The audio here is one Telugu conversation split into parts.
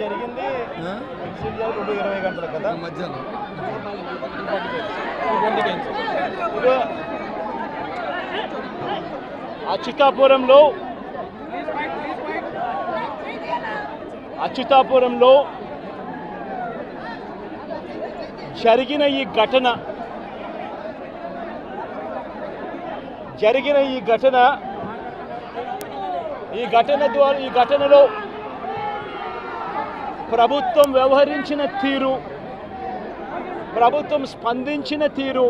జరిగింది 2:20 గంటల కదా మధ్యాహ్నం అచ్యుతాపురంలో జరిగిన ఈ ఘటనలో ప్రభుత్వం వ్యవహరించిన తీరు, ప్రభుత్వం స్పందించిన తీరు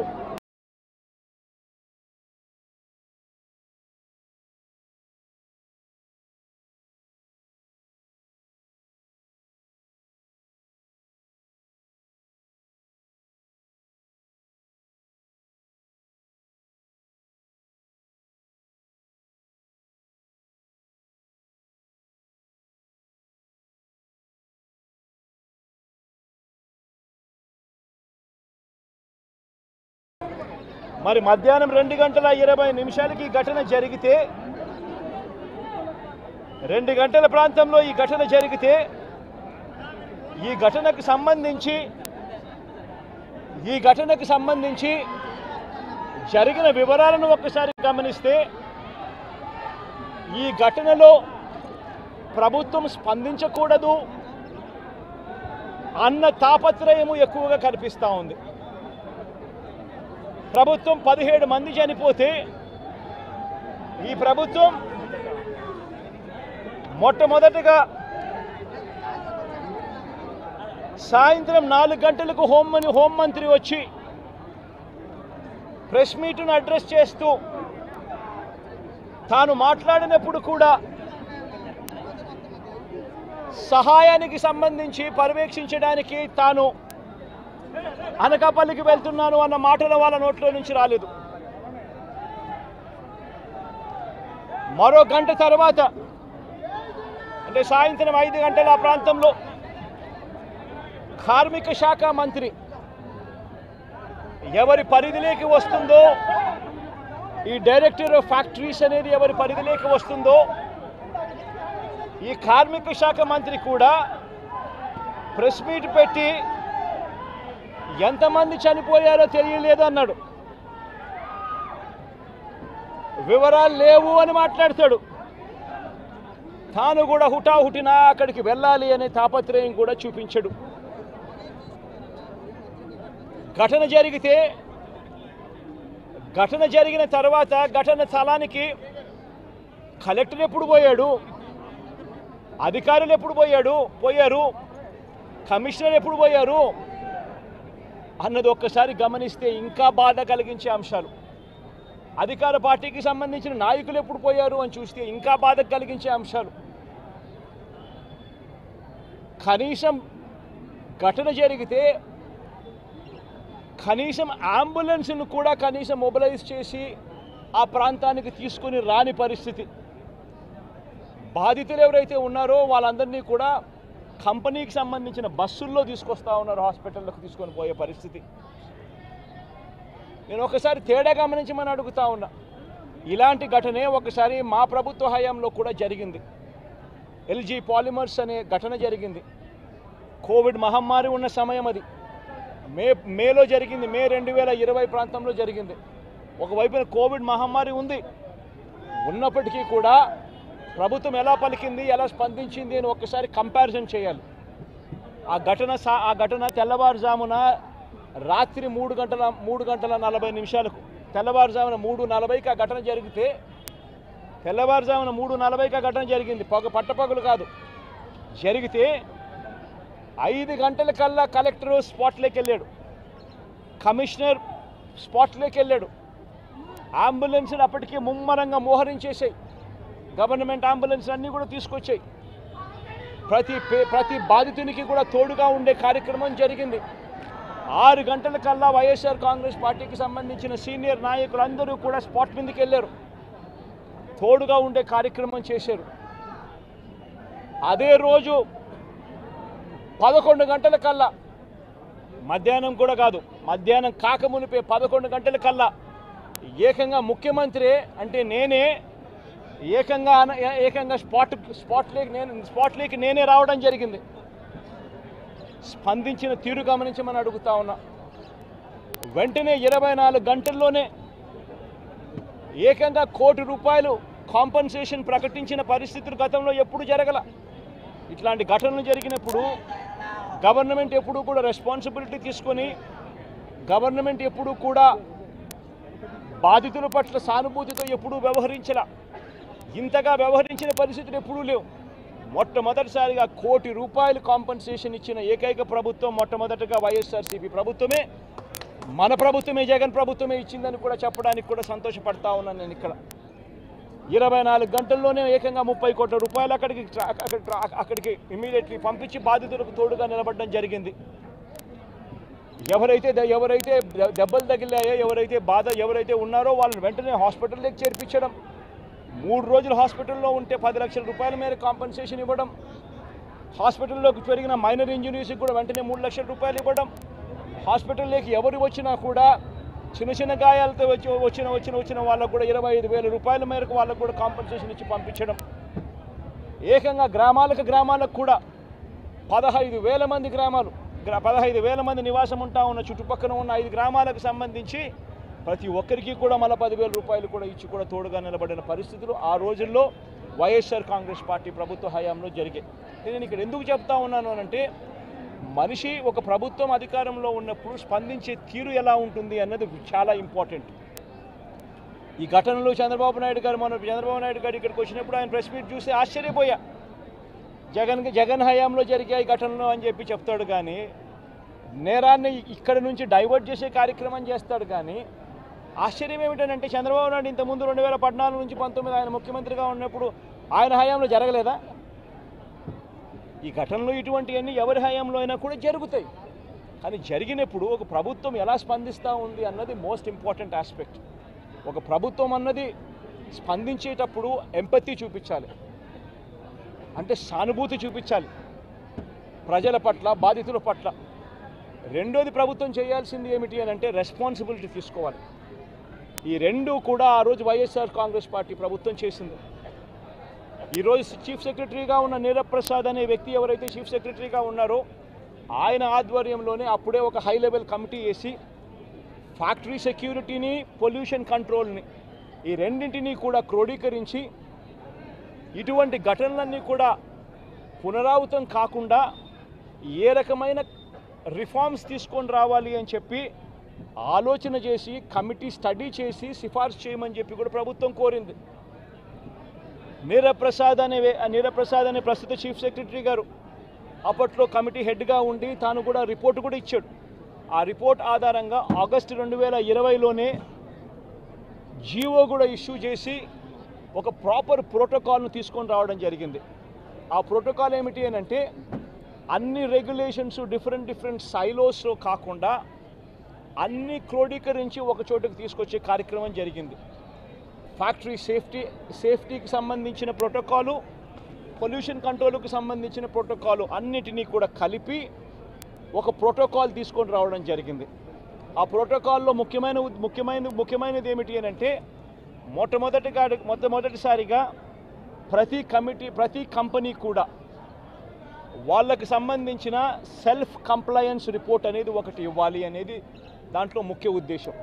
మరి మధ్యాహ్నం 2:20 ఈ ఘటన జరిగితే 2 గంటల ప్రాంతంలో ఈ ఘటన జరిగితే ఈ ఘటనకు సంబంధించి జరిగిన వివరాలను ఒక్కసారి గమనిస్తే ఈ ఘటనలో ప్రభుత్వం స్పందించకూడదు అన్న తాపత్రయము ఎక్కువగా కనిపిస్తూ ఉంది. ప్రభుత్వం 17 మంది చనిపోతే ఈ ప్రభుత్వం మొట్టమొదటిగా సాయంత్రం 4 గంటలకు హోంమంత్రి వచ్చి ప్రెస్ మీట్ను అడ్రస్ చేస్తూ తాను మాట్లాడినప్పుడు కూడా సహాయానికి సంబంధించి పర్యవేక్షించడానికి తాను అనకాపల్లికి వెళ్తున్నాను అన్న మాటలు వాళ్ళ నోట్లో నుంచి రాలేదు. మరో గంట తర్వాత అంటే సాయంత్రం 5 గంటల ఆ ప్రాంతంలో కార్మిక శాఖ మంత్రి ఎవరి పరిధిలోకి వస్తుందో, ఈ డైరెక్టర్ ఆఫ్ ఫ్యాక్టరీస్ అనేది ఎవరి పరిధిలోకి వస్తుందో ఈ కార్మిక శాఖ మంత్రి కూడా ప్రెస్ మీట్ పెట్టి ఎంతమంది చనిపోయారో తెలియలేదు అన్నాడు. వివరాలు లేవు అని మాట్లాడతాడు. తాను కూడా హుటాహుటిన అక్కడికి వెళ్ళాలి అనే తాపత్రయం కూడా చూపించడు. ఘటన జరిగిన తర్వాత ఘటన స్థలానికి కలెక్టర్ ఎప్పుడు పోయాడు, అధికారులు ఎప్పుడు పోయారు, కమిషనర్ ఎప్పుడు పోయారు అన్నది ఒక్కసారి గమనిస్తే ఇంకా బాధ కలిగించే అంశాలు. అధికార పార్టీకి సంబంధించిన నాయకులు ఎప్పుడు పోయారు అని చూస్తే ఇంకా బాధ కలిగించే అంశాలు. కనీసం ఘటన జరిగితే కనీసం అంబులెన్స్ను కూడా కనీసం మొబిలైజ్ చేసి ఆ ప్రాంతానికి తీసుకుని రాని పరిస్థితి. బాధితులు ఎవరైతే ఉన్నారో వాళ్ళందరినీ కూడా కంపెనీకి సంబంధించిన బస్సుల్లో తీసుకొస్తా ఉన్నారు, హాస్పిటల్లోకి తీసుకొని పోయే పరిస్థితి. నేను ఒకసారి తేడా గమనించమని అడుగుతా ఉన్నా. ఇలాంటి ఘటనే ఒకసారి మా ప్రభుత్వ హయాంలో కూడా జరిగింది. ఎల్జీ పాలిమర్స్ అనే ఘటన జరిగింది. కోవిడ్ మహమ్మారి ఉన్న సమయం అది. మేలో జరిగింది. మే 2020 ప్రాంతంలో జరిగింది. ఒకవైపున కోవిడ్ మహమ్మారి ఉన్నప్పటికీ కూడా ప్రభుత్వం ఎలా పలికింది, ఎలా స్పందించింది అని ఒక్కసారి కంపారిజన్ చేయాలి. ఆ ఘటన తెల్లవారుజామున రాత్రి 3:40 తెల్లవారుజామున 3:40కి ఆ ఘటన జరిగితే తెల్లవారుజామున 3:40కి ఆ ఘటన జరిగింది. పట్టపగలు కాదు. జరిగితే 5 గంటలకల్లా కలెక్టర్ స్పాట్లోకి వెళ్ళాడు, కమిషనర్ స్పాట్లోకి వెళ్ళాడు. అంబులెన్స్లు అప్పటికే ముమ్మరంగా మోహరించేసాయి. గవర్నమెంట్ అంబులెన్స్ అన్నీ కూడా తీసుకొచ్చాయి. ప్రతి బాధితునికి కూడా తోడుగా ఉండే కార్యక్రమం జరిగింది. 6 గంటలకల్లా వైఎస్ఆర్ కాంగ్రెస్ పార్టీకి సంబంధించిన సీనియర్ నాయకులందరూ కూడా స్పాట్ మీదకి వెళ్ళారు, తోడుగా ఉండే కార్యక్రమం చేశారు. అదే రోజు 11 గంటలకల్లా, మధ్యాహ్నం కూడా కాదు, మధ్యాహ్నం కాకమునిపే 11 గంటలకల్లా ఏకంగా ముఖ్యమంత్రి అంటే నేనే ఏకంగా స్పాట్లోకి నేనే రావడం జరిగింది. స్పందించిన తీరు గమనించమని అడుగుతా ఉన్నా. వెంటనే 24 గంటల్లోనే ఏకంగా ₹1 కోటి కాంపన్సేషన్ ప్రకటించిన పరిస్థితులు గతంలో ఎప్పుడు జరగల. ఇట్లాంటి ఘటనలు జరిగినప్పుడు గవర్నమెంట్ ఎప్పుడూ కూడా రెస్పాన్సిబిలిటీ తీసుకొని గవర్నమెంట్ ఎప్పుడూ కూడా బాధితుల పట్ల సానుభూతితో ఎప్పుడూ వ్యవహరించలా. ఇంతగా వ్యవహరించిన పరిస్థితులు ఎప్పుడూ లేవు. మొట్టమొదటిసారిగా ₹1 కోటి కాంపన్సేషన్ ఇచ్చిన ఏకైక ప్రభుత్వం మొట్టమొదటిగా వైఎస్ఆర్సీపీ ప్రభుత్వమే, మన ప్రభుత్వమే, జగన్ ప్రభుత్వమే ఇచ్చిందని కూడా చెప్పడానికి కూడా సంతోషపడతా ఉన్నాను నేను. ఇక్కడ 24 గంటల్లోనే ఏకంగా ₹30 కోట్ల అక్కడికి ఇమీడియట్లీ పంపించి బాధితులకు తోడుగా నిలబడడం జరిగింది. ఎవరైతే దెబ్బలు తగిలాయో, ఎవరైతే ఉన్నారో వాళ్ళని వెంటనే హాస్పిటల్లోకి చేర్పించడం, 3 రోజులు హాస్పిటల్లో ఉంటే ₹10 లక్షల మేర కాంపన్సేషన్ ఇవ్వడం, హాస్పిటల్లోకి జరిగిన మైనర్ ఇంజురీస్కి కూడా వెంటనే ₹3 లక్షలు ఇవ్వడం, హాస్పిటల్లోకి ఎవరు వచ్చినా కూడా చిన్న గాయాలతో వచ్చిన వాళ్ళకు కూడా ₹25,000 మేరకు వాళ్ళకు కూడా కాంపన్సేషన్ ఇచ్చి పంపించడం, ఏకంగా గ్రామాలకు కూడా 15,000 మంది 15,000 మంది నివాసం ఉంటా ఉన్న చుట్టుపక్కల ఉన్న 5 గ్రామాలకు సంబంధించి ప్రతి ఒక్కరికి కూడా మళ్ళీ ₹10,000 కూడా ఇచ్చి కూడా తోడుగా నిలబడిన పరిస్థితులు ఆ రోజుల్లో వైఎస్ఆర్ కాంగ్రెస్ పార్టీ ప్రభుత్వ హయాంలో జరిగాయి. నేను ఇక్కడ ఎందుకు చెప్తా ఉన్నాను అంటే, మనిషి ఒక ప్రభుత్వం అధికారంలో ఉన్నప్పుడు స్పందించే తీరు ఎలా ఉంటుంది అన్నది చాలా ఇంపార్టెంట్. ఈ ఘటనలో చంద్రబాబు నాయుడు గారు ఇక్కడికి వచ్చినప్పుడు ఆయన ప్రెస్ మీట్ చూసి ఆశ్చర్యపోయా. జగన్ హయాంలో జరిగాయి ఘటనలు అని చెప్పి చెప్తాడు, కానీ నేరాన్ని ఇక్కడ నుంచి డైవర్ట్ చేసే కార్యక్రమం చేస్తాడు. కానీ ఆశ్చర్యం ఏమిటంటే, చంద్రబాబు నాయుడు ఇంతకుముందు 2014 నుంచి 19 ఆయన ముఖ్యమంత్రిగా ఉన్నప్పుడు ఆయన హయాంలో జరగలేదా? ఈ ఘటనలు ఇటువంటివన్నీ ఎవరి హయాంలో అయినా కూడా జరుగుతాయి. కానీ జరిగినప్పుడు ఒక ప్రభుత్వం ఎలా స్పందిస్తూ ఉంది అన్నది మోస్ట్ ఇంపార్టెంట్ ఆస్పెక్ట్. ఒక ప్రభుత్వం అన్నది స్పందించేటప్పుడు ఎంపతి చూపించాలి, అంటే సానుభూతి చూపించాలి ప్రజల పట్ల, బాధితుల పట్ల. రెండోది ప్రభుత్వం చేయాల్సింది ఏమిటి అని అంటే రెస్పాన్సిబిలిటీ తీసుకోవాలి. ఈ రెండు కూడా ఆ రోజు వైఎస్ఆర్ కాంగ్రెస్ పార్టీ ప్రభుత్వం చేసింది. ఈరోజు చీఫ్ సెక్రటరీగా ఉన్న నీరబ్ ప్రసాద్ అనే వ్యక్తి ఎవరైతే చీఫ్ సెక్రటరీగా ఉన్నారో ఆయన ఆధ్వర్యంలోనే అప్పుడే ఒక హై లెవెల్ కమిటీ వేసి ఫ్యాక్టరీ సెక్యూరిటీని, పొల్యూషన్ కంట్రోల్ని, ఈ రెండింటినీ కూడా క్రోడీకరించి ఇటువంటి ఘటనలన్నీ కూడా పునరావృతం కాకుండా ఏ రకమైన రిఫార్మ్స్ తీసుకొని రావాలి అని చెప్పి ఆలోచన చేసి కమిటీ స్టడీ చేసి సిఫార్సు చేయమని చెప్పి కూడా ప్రభుత్వం కోరింది. నీరబ్ ప్రసాద్ అనే ప్రస్తుత చీఫ్ సెక్రటరీ గారు అప్పట్లో కమిటీ హెడ్గా ఉండి తాను కూడా రిపోర్ట్ కూడా ఇచ్చాడు. ఆ రిపోర్ట్ ఆధారంగా ఆగస్టు 2020లోనే జీవో కూడా ఇష్యూ చేసి ఒక ప్రాపర్ ప్రోటోకాల్ను తీసుకొని రావడం జరిగింది. ఆ ప్రోటోకాల్ ఏమిటి అని అంటే, అన్ని రెగ్యులేషన్స్ డిఫరెంట్ సైలోస్లో కాకుండా అన్ని క్రోడీకరించి ఒక చోటుకు తీసుకొచ్చే కార్యక్రమం జరిగింది. ఫ్యాక్టరీ సేఫ్టీకి సంబంధించిన ప్రోటోకాలు, పొల్యూషన్ కంట్రోల్కి సంబంధించిన ప్రోటోకాలు అన్నిటినీ కూడా కలిపి ఒక ప్రోటోకాల్ తీసుకొని రావడం జరిగింది. ఆ ప్రోటోకాల్లో ముఖ్యమైనది ఏమిటి అని అంటే, మొట్టమొదటిసారిగా ప్రతి కంపెనీ కూడా వాళ్ళకి సంబంధించిన సెల్ఫ్ కంప్లయన్స్ రిపోర్ట్ అనేది ఒకటి ఇవ్వాలి అనేది దాంట్లో ముఖ్య ఉద్దేశం.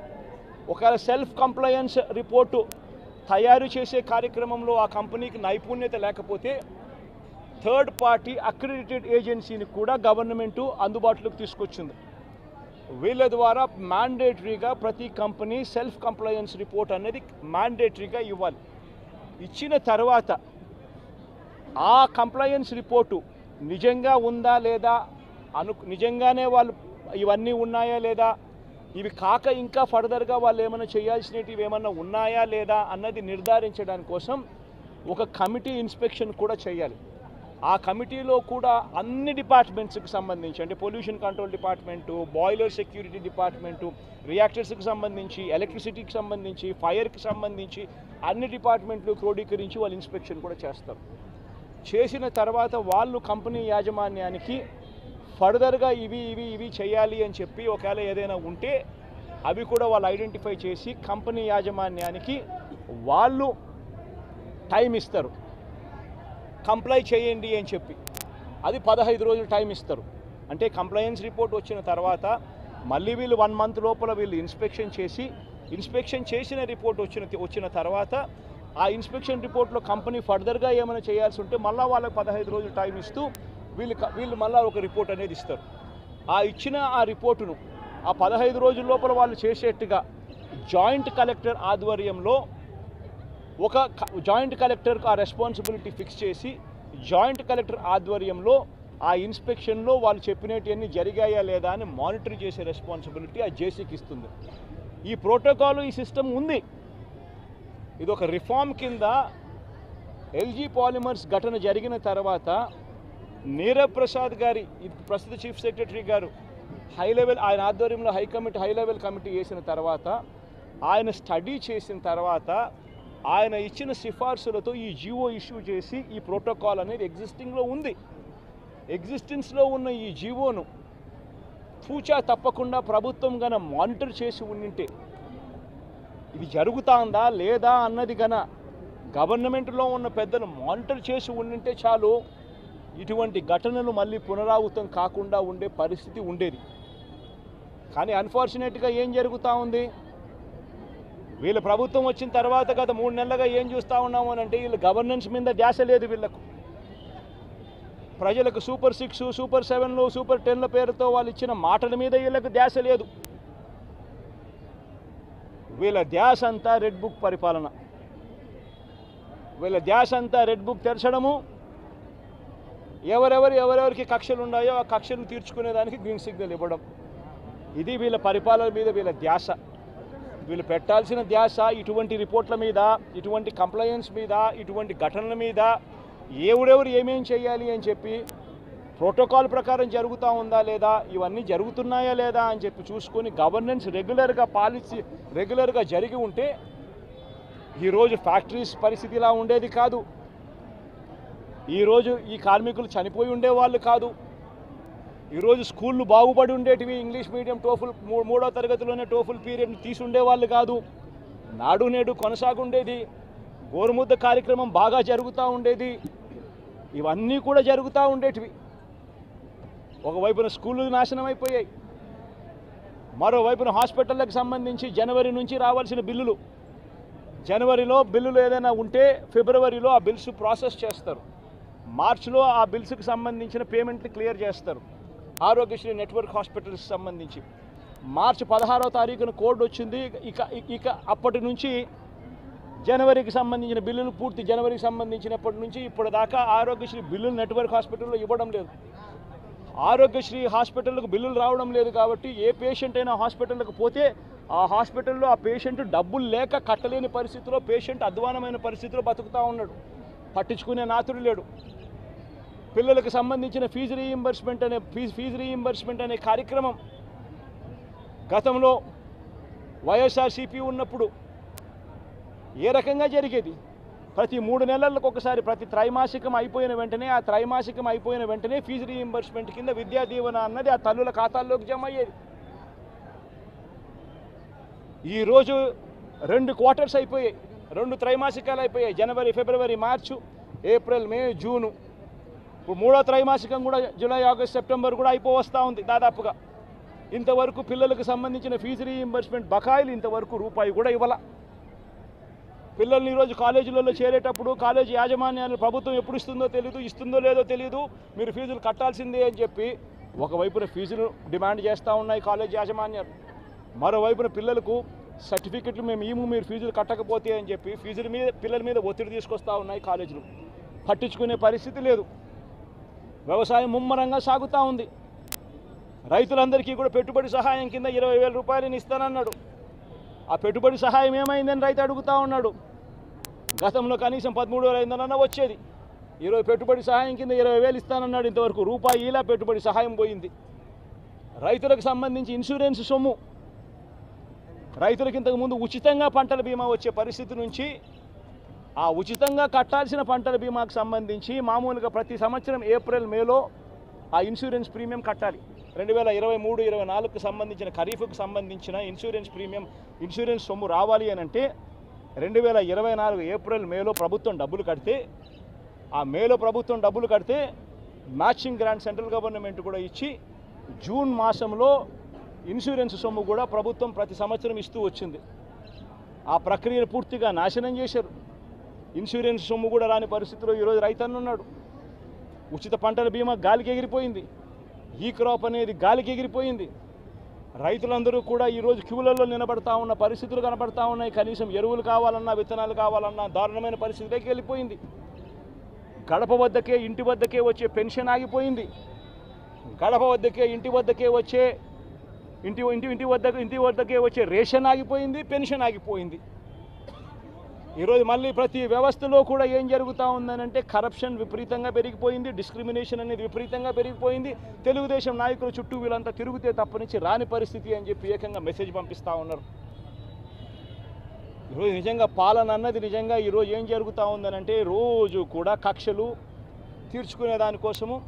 ఒకవేళ సెల్ఫ్ కంప్లయన్స్ రిపోర్టు తయారు చేసే కార్యక్రమంలో ఆ కంపెనీకి నైపుణ్యత లేకపోతే థర్డ్ పార్టీ అక్రిడిటెడ్ ఏజెన్సీని కూడా గవర్నమెంటు అందుబాటులోకి తీసుకొచ్చింది. వీళ్ళ ద్వారా మ్యాండేటరీగా ప్రతి కంపెనీ సెల్ఫ్ కంప్లయన్స్ రిపోర్ట్ అనేది మ్యాండేటరీగా ఇవ్వాలి. ఇచ్చిన తర్వాత ఆ కంప్లయన్స్ రిపోర్టు నిజంగా ఉందా లేదా, నిజంగానే వాళ్ళు ఇవన్నీ ఉన్నాయా లేదా, ఇవి కాక ఇంకా ఫర్దర్గా వాళ్ళు ఏమైనా చేయాల్సినవి ఏమన్నా ఉన్నాయా లేదా అన్నది నిర్ధారించడానికి కోసం ఒక కమిటీ ఇన్స్పెక్షన్ కూడా చేయాలి. ఆ కమిటీలో కూడా అన్ని డిపార్ట్మెంట్స్కి సంబంధించి, అంటే pollution control department, boiler security department, రియాక్టర్స్కి సంబంధించి, ఎలక్ట్రిసిటీకి సంబంధించి, ఫైర్కి సంబంధించి అన్ని డిపార్ట్మెంట్లు క్రోడీకరించి వాళ్ళు ఇన్స్పెక్షన్ కూడా చేస్తారు. చేసిన తర్వాత వాళ్ళు కంపెనీ యాజమాన్యానికి ఫర్దర్గా ఇవి చేయాలి అని చెప్పి ఒకవేళ ఏదైనా ఉంటే అవి కూడా వాళ్ళు ఐడెంటిఫై చేసి కంపెనీ యాజమాన్యానికి వాళ్ళు టైం ఇస్తారు, కంప్లై చేయండి అని చెప్పి. అది 15 రోజులు టైం ఇస్తారు. అంటే కంప్లైన్స్ రిపోర్ట్ వచ్చిన తర్వాత మళ్ళీ వీళ్ళు 1 మంత్ లోపల వీళ్ళు ఇన్స్పెక్షన్ చేసిన రిపోర్ట్ వచ్చిన తర్వాత ఆ ఇన్స్పెక్షన్ రిపోర్ట్లో కంపెనీ ఫర్దర్గా ఏమైనా చేయాల్సి ఉంటే మళ్ళీ వాళ్ళకి 15 రోజులు టైం ఇస్తూ వీళ్ళు మళ్ళీ ఒక రిపోర్ట్ అనేది ఇస్తారు. ఇచ్చిన ఆ రిపోర్టును ఆ 15 రోజుల లోపల వాళ్ళు చేసేట్టుగా జాయింట్ కలెక్టర్ ఆధ్వర్యంలో ఒక జాయింట్ కలెక్టర్కు ఆ రెస్పాన్సిబిలిటీ ఫిక్స్ చేసి జాయింట్ కలెక్టర్ ఆధ్వర్యంలో ఆ ఇన్స్పెక్షన్లో వాళ్ళు చెప్పినవన్నీ జరిగాయా లేదా అని మానిటర్ చేసే రెస్పాన్సిబిలిటీ ఆ జేసీకి ఇస్తుంది. ఈ ప్రోటోకాల్ ఈ సిస్టమ్ ఉంది. ఇది ఒక రిఫార్మ్ కింద ఎల్జీ పాలిమర్స్ ఘటన జరిగిన తర్వాత నీరబ్ ప్రసాద్ గారి ప్రస్తుత చీఫ్ సెక్రటరీ గారు ఆయన ఆధ్వర్యంలో హై లెవెల్ కమిటీ వేసిన తర్వాత ఆయన స్టడీ చేసిన తర్వాత ఆయన ఇచ్చిన సిఫార్సులతో ఈ జీవో ఇష్యూ చేసి ఈ ప్రోటోకాల్ అనేది ఎగ్జిస్టెన్స్లో ఉన్న ఈ జీవోను తూచా తప్పకుండా ప్రభుత్వం గన మానిటర్ చేసి ఉండింటే ఇది జరుగుతుందా లేదా అన్నది గన గవర్నమెంట్లో ఉన్న పెద్దలు మానిటర్ చేసి ఉండింటే చాలు ఇటువంటి ఘటనలు మళ్ళీ పునరావృతం కాకుండా ఉండే పరిస్థితి ఉండేది. కానీ అన్ఫార్చునేట్గా ఏం జరుగుతూ ఉంది, వీళ్ళ ప్రభుత్వం వచ్చిన తర్వాత గత 3 నెలలుగా ఏం చూస్తూ ఉన్నాము అని అంటే వీళ్ళ గవర్నెన్స్ మీద ధ్యాస లేదు. వీళ్ళకు ప్రజలకు సూపర్ 6, సూపర్ 7, సూపర్ 10ల పేరుతో వాళ్ళు ఇచ్చిన మాటల మీద వీళ్ళకు ధ్యాస లేదు. వీళ్ళ ధ్యాస అంతా రెడ్ బుక్ పరిపాలన, వీళ్ళ ధ్యాస అంతా రెడ్ బుక్ తెరచడము, ఎవరెవరికి కక్షలు ఉన్నాయో ఆ కక్షలు తీర్చుకునేదానికి గ్రీన్ సిగ్నల్ ఇవ్వడం. ఇది వీళ్ళ పరిపాలన మీద వీళ్ళ ధ్యాస. వీళ్ళు పెట్టాల్సిన ధ్యాస ఇటువంటి రిపోర్ట్ల మీద, ఇటువంటి కంప్లైంట్స్ మీద, ఇటువంటి ఘటనల మీద ఎవరెవరు ఏమేం చేయాలి అని చెప్పి ప్రోటోకాల్ ప్రకారం జరుగుతూ ఉందా లేదా, ఇవన్నీ జరుగుతున్నాయా లేదా అని చెప్పి చూసుకొని గవర్నెన్స్ రెగ్యులర్గా జరిగి ఉంటే ఈరోజు ఫ్యాక్టరీస్ పరిస్థితి ఇలా ఉండేది కాదు. ఈరోజు ఈ కార్మికులు చనిపోయి ఉండేవాళ్ళు కాదు. ఈరోజు స్కూళ్ళు బాగుపడి ఉండేటివి. ఇంగ్లీష్ మీడియం టోఫుల్ 3వ తరగతిలోనే టోఫుల్ పీరియడ్ని తీసుండేవాళ్ళు కాదు. నాడు నేడు కొనసాగుండేది. గోరుముద్ద కార్యక్రమం బాగా జరుగుతూ ఉండేది. ఇవన్నీ కూడా జరుగుతూ ఉండేటివి. ఒకవైపున స్కూళ్ళు నాశనం అయిపోయాయి, మరోవైపున హాస్పిటళ్ళకి సంబంధించి జనవరి నుంచి రావాల్సిన బిల్లులు, జనవరిలో బిల్లులు ఏదైనా ఉంటే ఫిబ్రవరిలో ఆ బిల్స్ ప్రాసెస్ చేస్తారు, మార్చిలో ఆ బిల్స్కి సంబంధించిన పేమెంట్లు క్లియర్ చేస్తారు. ఆరోగ్యశ్రీ నెట్వర్క్ హాస్పిటల్స్కి సంబంధించి మార్చి 16వ తారీఖున కోడ్ వచ్చింది. ఇక అప్పటి నుంచి జనవరికి సంబంధించిన బిల్లులు పూర్తి జనవరికి సంబంధించినప్పటి నుంచి ఇప్పటిదాకా ఆరోగ్యశ్రీ బిల్లులు నెట్వర్క్ హాస్పిటల్లో ఇవ్వడం లేదు. ఆరోగ్యశ్రీ హాస్పిటల్కు బిల్లులు రావడం లేదు కాబట్టి ఏ పేషెంట్ అయినా హాస్పిటల్కి పోతే ఆ హాస్పిటల్లో ఆ పేషెంట్ డబ్బులు లేక కట్టలేని పరిస్థితిలో, పేషెంట్ అధ్వానమైన పరిస్థితిలో బతుకుతూ ఉన్నాడు. పట్టించుకునే నాతుడు లేడు. పిల్లలకు సంబంధించిన ఫీజు రీయింబర్స్మెంట్ అనే కార్యక్రమం గతంలో వైఎస్ఆర్సీపీ ఉన్నప్పుడు ఏ రకంగా జరిగేది? ప్రతి 3 నెలలకు ఒకసారి, ప్రతి త్రైమాసికం అయిపోయిన వెంటనే ఫీజు రీయింబర్స్మెంట్ కింద విద్యా దీవెన అన్నది ఆ తల్లుల ఖాతాల్లోకి జమ అయ్యేది. ఈరోజు 2 క్వార్టర్స్ అయిపోయాయి, 2 త్రైమాసికాలు అయిపోయాయి. జనవరి, ఫిబ్రవరి, మార్చు, ఏప్రిల్, మే, జూను. ఇప్పుడు 3వ త్రైమాసికం కూడా జూలై, ఆగస్ట్, సెప్టెంబర్ కూడా అయిపోవస్తూ ఉంది దాదాపుగా. ఇంతవరకు పిల్లలకు సంబంధించిన ఫీజు రీయింబర్స్మెంట్ బకాయిలు ఇంతవరకు రూపాయి కూడా ఇవ్వాల. పిల్లల్ని ఈరోజు కాలేజీలలో చేరేటప్పుడు కాలేజీ యాజమాన్యాలు ప్రభుత్వం ఎప్పుడు ఇస్తుందో లేదో తెలియదు, మీరు ఫీజులు కట్టాల్సిందే అని చెప్పి ఒకవైపున ఫీజులు డిమాండ్ చేస్తూ ఉన్నాయి కాలేజీ యాజమాన్యాలు, మరోవైపున పిల్లలకు సర్టిఫికెట్లు మేము మీరు ఫీజులు కట్టకపోతే అని చెప్పి పిల్లల మీద ఒత్తిడి తీసుకొస్తూ ఉన్నాయి కాలేజీలు. పట్టించుకునే పరిస్థితి లేదు. వ్యవసాయం ముమ్మరంగా సాగుతూ ఉంది. రైతులందరికీ కూడా పెట్టుబడి సహాయం కింద 20,000 రూపాయలని ఇస్తానన్నాడు. ఆ పెట్టుబడి సహాయం ఏమైందని రైతు అడుగుతూ ఉన్నాడు. గతంలో కనీసం 13,500 వచ్చేది. ఈరోజు పెట్టుబడి సహాయం కింద 20,000 ఇస్తానన్నాడు. ఇంతవరకు రూపాయి ఇలా పెట్టుబడి సహాయం పోయింది. రైతులకు సంబంధించి ఇన్సూరెన్స్ సొమ్ము, రైతులకు ఇంతకుముందు ఉచితంగా పంటల బీమా వచ్చే పరిస్థితి నుంచి ఆ ఉచితంగా కట్టాల్సిన పంటల బీమాకు సంబంధించి మామూలుగా ప్రతి సంవత్సరం ఏప్రిల్, మేలో ఆ ఇన్సూరెన్స్ ప్రీమియం కట్టాలి. 2023-24కు సంబంధించిన ఖరీఫ్కు సంబంధించిన ఇన్సూరెన్స్ సొమ్ము రావాలి అని అంటే 2024 ఏప్రిల్, మేలో ప్రభుత్వం డబ్బులు కడితే, ఆ మేలో ప్రభుత్వం డబ్బులు కడితే మ్యాచింగ్ గ్రాంట్ సెంట్రల్ గవర్నమెంట్ కూడా ఇచ్చి జూన్ మాసంలో ఇన్సూరెన్స్ సొమ్ము కూడా ప్రభుత్వం ప్రతి సంవత్సరం ఇస్తూ వచ్చింది. ఆ ప్రక్రియను పూర్తిగా నాశనం చేశారు. ఇన్సూరెన్స్ సొమ్ము కూడా రాని పరిస్థితిలో ఈరోజు రైతన్న ఉన్నాడు. ఉచిత పంటల బీమా గాలికి ఎగిరిపోయింది. ఈ క్రాప్ అనేది గాలికి ఎగిరిపోయింది. రైతులందరూ కూడా ఈరోజు క్యూలలో నిలబడతా ఉన్న పరిస్థితులు కనబడతా ఉన్నాయి. కనీసం ఎరువులు కావాలన్నా, విత్తనాలు కావాలన్నా దారుణమైన పరిస్థితిలోకి వెళ్ళిపోయింది. గడప వద్దకే, ఇంటి వద్దకే వచ్చే పెన్షన్ ఆగిపోయింది. గడప వద్దకే, ఇంటి వద్దకే వచ్చే ఇంటి వద్దకే వచ్చే రేషన్ ఆగిపోయింది, పెన్షన్ ఆగిపోయింది. ఈరోజు మళ్ళీ ప్రతి వ్యవస్థలో కూడా ఏం జరుగుతూ ఉందనంటే కరప్షన్ విపరీతంగా పెరిగిపోయింది, డిస్క్రిమినేషన్ అనేది విపరీతంగా పెరిగిపోయింది. తెలుగుదేశం నాయకుల చుట్టూ వీళ్ళంతా తిరిగితే తప్పనించి రాని పరిస్థితి అని చెప్పి ఏకంగా మెసేజ్ పంపిస్తూ ఉన్నారు. ఈరోజు నిజంగా పాలన అన్నది నిజంగా ఈరోజు ఏం జరుగుతూ ఉందనంటే రోజు కూడా కక్షలు తీర్చుకునే దానికోసము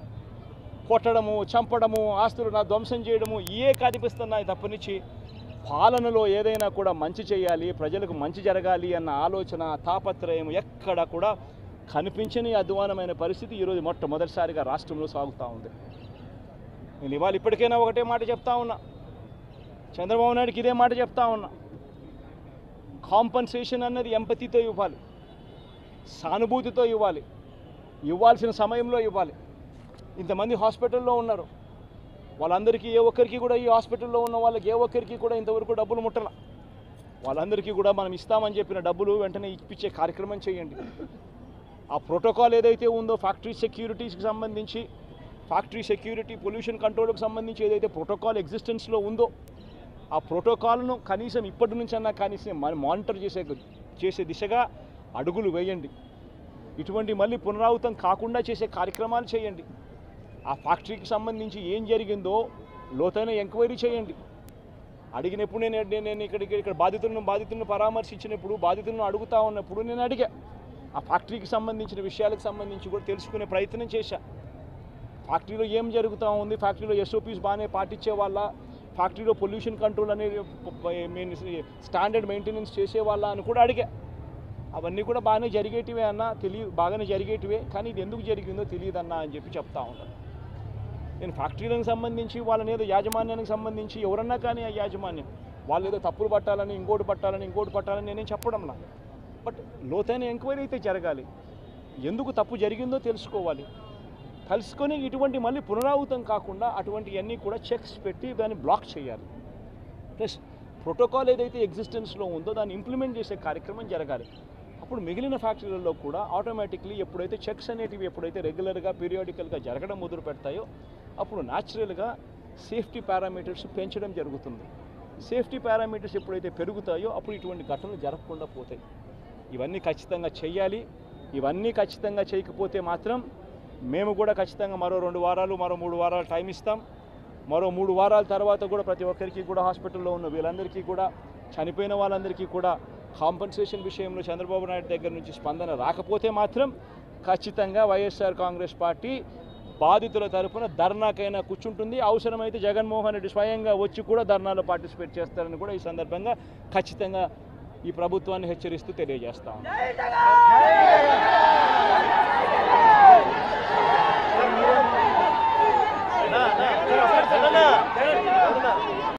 కొట్టడము, చంపడము, ఆస్తులు ధ్వంసం చేయడము ఇవే కనిపిస్తున్నాయి తప్పనించి పాలనలో ఏదైనా కూడా మంచి చేయాలి, ప్రజలకు మంచి జరగాలి అన్న ఆలోచన, తాపత్రయం ఎక్కడ కూడా కనిపించని అధ్వానమైన పరిస్థితి ఈరోజు మొట్టమొదటిసారిగా రాష్ట్రంలో సాగుతూ ఉంది. నేను ఇవాళ ఇప్పటికైనా ఒకటే మాట చెప్తా ఉన్నా, చంద్రబాబు నాయుడుకి ఇదే మాట చెప్తా ఉన్నా. కాంపన్సేషన్ అన్నది ఎంపతితో ఇవ్వాలి, సానుభూతితో ఇవ్వాలి, ఇవ్వాల్సిన సమయంలో ఇవ్వాలి. ఇంతమంది హాస్పిటల్లో ఉన్నారు, వాళ్ళందరికీ ఏ ఒక్కరికి కూడా ఈ హాస్పిటల్లో ఉన్న వాళ్ళకి ఏ ఒక్కరికి కూడా ఇంతవరకు డబ్బులు ముట్టల. వాళ్ళందరికీ కూడా మనం ఇస్తామని చెప్పిన డబ్బులు వెంటనే ఇప్పించే కార్యక్రమం చేయండి. ఆ ప్రోటోకాల్ ఏదైతే ఉందో ఫ్యాక్టరీ సెక్యూరిటీస్కి సంబంధించి, ఫ్యాక్టరీ సెక్యూరిటీ, పొల్యూషన్ కంట్రోల్కి సంబంధించి ఏదైతే ప్రోటోకాల్ ఎగ్జిస్టెన్స్లో ఉందో ఆ ప్రోటోకాల్ను కనీసం ఇప్పటి నుంచి అన్నా కనీసం మానిటర్ చేసే దిశగా అడుగులు వేయండి. ఇటువంటి మళ్ళీ పునరావృతం కాకుండా చేసే కార్యక్రమాలు చేయండి. ఆ ఫ్యాక్టరీకి సంబంధించి ఏం జరిగిందో లోతైన ఎంక్వైరీ చేయండి. అడిగినప్పుడు నేను ఇక్కడ బాధితులను పరామర్శించినప్పుడు, బాధితులను అడుగుతా ఉన్నప్పుడు నేను అడిగా. ఆ ఫ్యాక్టరీకి సంబంధించిన విషయాలకు సంబంధించి కూడా తెలుసుకునే ప్రయత్నం చేశా. ఫ్యాక్టరీలో ఏం జరుగుతూ ఉంది, ఫ్యాక్టరీలో ఎస్ఓపీస్ బాగానే పాటించే వాళ్ళ, ఫ్యాక్టరీలో పొల్యూషన్ కంట్రోల్ అనేది స్టాండర్డ్ మెయింటెనెన్స్ చేసే వాళ్ళ అని కూడా అడిగా. అవన్నీ కూడా బాగానే జరిగేటివే అన్న, బాగానే జరిగేటివే, కానీ ఇది ఎందుకు జరిగిందో తెలియదన్నా అని చెప్పి చెప్తా ఉంటాను. నేను ఫ్యాక్టరీలకు సంబంధించి వాళ్ళని ఏదో యాజమాన్యానికి సంబంధించి ఎవరన్నా కానీ ఆ యాజమాన్యం వాళ్ళు ఏదో తప్పులు పట్టాలని, ఇంకోటి పట్టాలని నేనేం చెప్పడంలా. బట్ లోతైన ఎంక్వైరీ అయితే జరగాలి. ఎందుకు తప్పు జరిగిందో తెలుసుకోవాలి. తెలుసుకొని ఇటువంటి మళ్ళీ పునరావృతం కాకుండా అటువంటివన్నీ కూడా చెక్స్ పెట్టి దాన్ని బ్లాక్ చేయాలి. ప్లస్ ప్రోటోకాల్ ఏదైతే ఎగ్జిస్టెన్స్లో ఉందో దాన్ని ఇంప్లిమెంట్ చేసే కార్యక్రమం జరగాలి. అప్పుడు మిగిలిన ఫ్యాక్టరీలలో కూడా ఆటోమేటిక్లీ ఎప్పుడైతే చెక్స్ అనేటివి ఎప్పుడైతే రెగ్యులర్గా, పీరియాడికల్గా జరగడం మొదలు పెడతాయో అప్పుడు న్యాచురల్గా సేఫ్టీ పారామీటర్స్ పెంచడం జరుగుతుంది. సేఫ్టీ పారామీటర్స్ ఎప్పుడైతే పెరుగుతాయో అప్పుడు ఇటువంటి ఘటనలు జరగకుండా పోతాయి. ఇవన్నీ ఖచ్చితంగా చేయాలి. ఇవన్నీ ఖచ్చితంగా చేయకపోతే మాత్రం మేము కూడా ఖచ్చితంగా మరో 2 వారాలు, మరో 3 వారాలు టైం ఇస్తాం. మరో 3 వారాల తర్వాత కూడా ప్రతి ఒక్కరికి కూడా హాస్పిటల్లో ఉన్న వీళ్ళందరికీ కూడా, చనిపోయిన వాళ్ళందరికీ కూడా కాంపన్సేషన్ విషయంలో చంద్రబాబు నాయుడు దగ్గర నుంచి స్పందన రాకపోతే మాత్రం ఖచ్చితంగా వైఎస్ఆర్ కాంగ్రెస్ పార్టీ బాధితుల తరఫున ధర్నాకైనా కూర్చుంటుంది. అవసరమైతే జగన్మోహన్ రెడ్డి స్వయంగా వచ్చి కూడా ధర్నాలో పార్టిసిపేట్ చేస్తారని కూడా ఈ సందర్భంగా ఖచ్చితంగా ఈ ప్రభుత్వాన్ని హెచ్చరిస్తూ తెలియజేస్తాం.